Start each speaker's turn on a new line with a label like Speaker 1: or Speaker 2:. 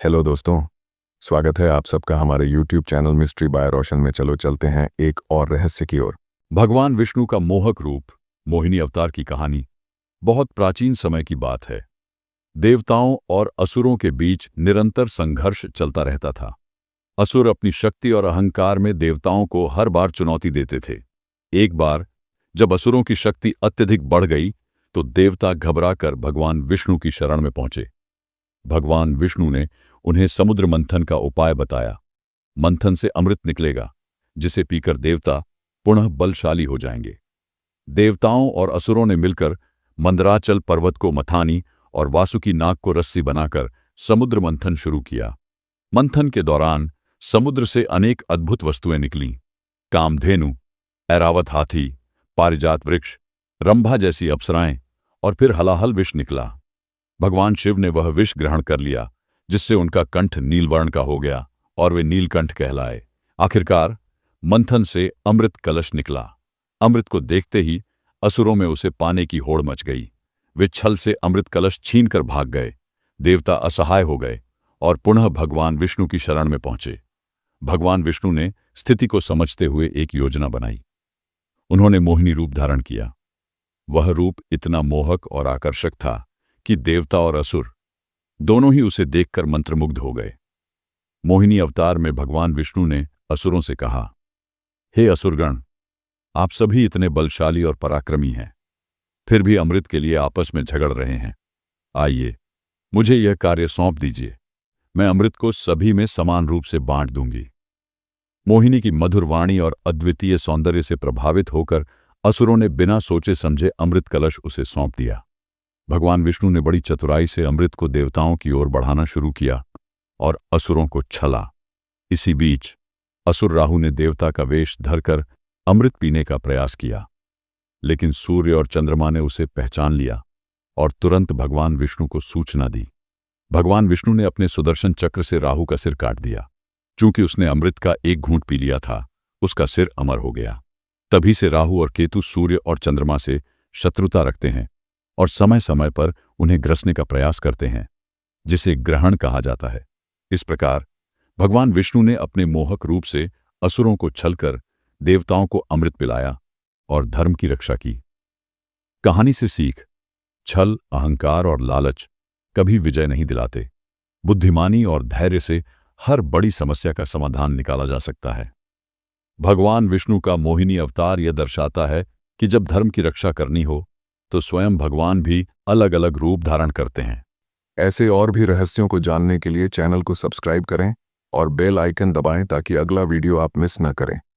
Speaker 1: Hello दोस्तों, स्वागत है आप सबका हमारे YouTube चैनल मिस्ट्री बाय रोशन में। चलो चलते हैं एक और रहस्य की ओर।
Speaker 2: भगवान विष्णु का मोहक रूप मोहिनी अवतार की कहानी बहुत प्राचीन समय की बात है। देवताओं और असुरों के बीच निरंतर संघर्ष चलता रहता था। असुर अपनी शक्ति और अहंकार में देवताओं को हर बार चुनौती देते थे। एक बार जब असुरों की शक्ति अत्यधिक बढ़ गई तो देवता घबराकर भगवान विष्णु की शरण में पहुंचे। भगवान विष्णु ने उन्हें समुद्र मंथन का उपाय बताया। मंथन से अमृत निकलेगा, जिसे पीकर देवता पुनः बलशाली हो जाएंगे। देवताओं और असुरों ने मिलकर मंदराचल पर्वत को मथानी और वासुकी नाग को रस्सी बनाकर समुद्र मंथन शुरू किया। मंथन के दौरान समुद्र से अनेक अद्भुत वस्तुएं निकलीं। कामधेनु, ऐरावत हाथी, पारिजात वृक्ष, रंभा जैसी अप्सराएं और फिर हलाहल विष निकला। भगवान शिव ने वह विष ग्रहण कर लिया, जिससे उनका कंठ नीलवर्ण का हो गया और वे नीलकंठ कहलाए। आखिरकार मंथन से अमृत कलश निकला। अमृत को देखते ही असुरों में उसे पाने की होड़ मच गई। वे छल से अमृत कलश छीनकर भाग गए। देवता असहाय हो गए और पुनः भगवान विष्णु की शरण में पहुंचे। भगवान विष्णु ने स्थिति को समझते हुए एक योजना बनाई। उन्होंने मोहिनी रूप धारण किया। वह रूप इतना मोहक और आकर्षक था कि देवता और असुर दोनों ही उसे देखकर मंत्रमुग्ध हो गए। मोहिनी अवतार में भगवान विष्णु ने असुरों से कहा, हे असुरगण, आप सभी इतने बलशाली और पराक्रमी हैं, फिर भी अमृत के लिए आपस में झगड़ रहे हैं। आइए, मुझे यह कार्य सौंप दीजिए। मैं अमृत को सभी में समान रूप से बांट दूंगी। मोहिनी की मधुर वाणी और अद्वितीय सौंदर्य से प्रभावित होकर असुरों ने बिना सोचे समझे अमृत कलश उसे सौंप दिया। भगवान विष्णु ने बड़ी चतुराई से अमृत को देवताओं की ओर बढ़ाना शुरू किया और असुरों को छला। इसी बीच असुर राहु ने देवता का वेश धरकर अमृत पीने का प्रयास किया, लेकिन सूर्य और चंद्रमा ने उसे पहचान लिया और तुरंत भगवान विष्णु को सूचना दी। भगवान विष्णु ने अपने सुदर्शन चक्र से राहु का सिर काट दिया। चूंकि उसने अमृत का एक घूंट पी लिया था, उसका सिर अमर हो गया। तभी से राहु और केतु सूर्य और चंद्रमा से शत्रुता रखते हैं और समय समय पर उन्हें ग्रसने का प्रयास करते हैं, जिसे ग्रहण कहा जाता है। इस प्रकार भगवान विष्णु ने अपने मोहक रूप से असुरों को छलकर देवताओं को अमृत पिलाया और धर्म की रक्षा की। कहानी से सीख: छल, अहंकार और लालच कभी विजय नहीं दिलाते। बुद्धिमानी और धैर्य से हर बड़ी समस्या का समाधान निकाला जा सकता है। भगवान विष्णु का मोहिनी अवतार यह दर्शाता है कि जब धर्म की रक्षा करनी हो तो स्वयं भगवान भी अलग अलग रूप धारण करते हैं।
Speaker 1: ऐसे और भी रहस्यों को जानने के लिए चैनल को सब्सक्राइब करें और बेल आइकन दबाएं ताकि अगला वीडियो आप मिस न करें।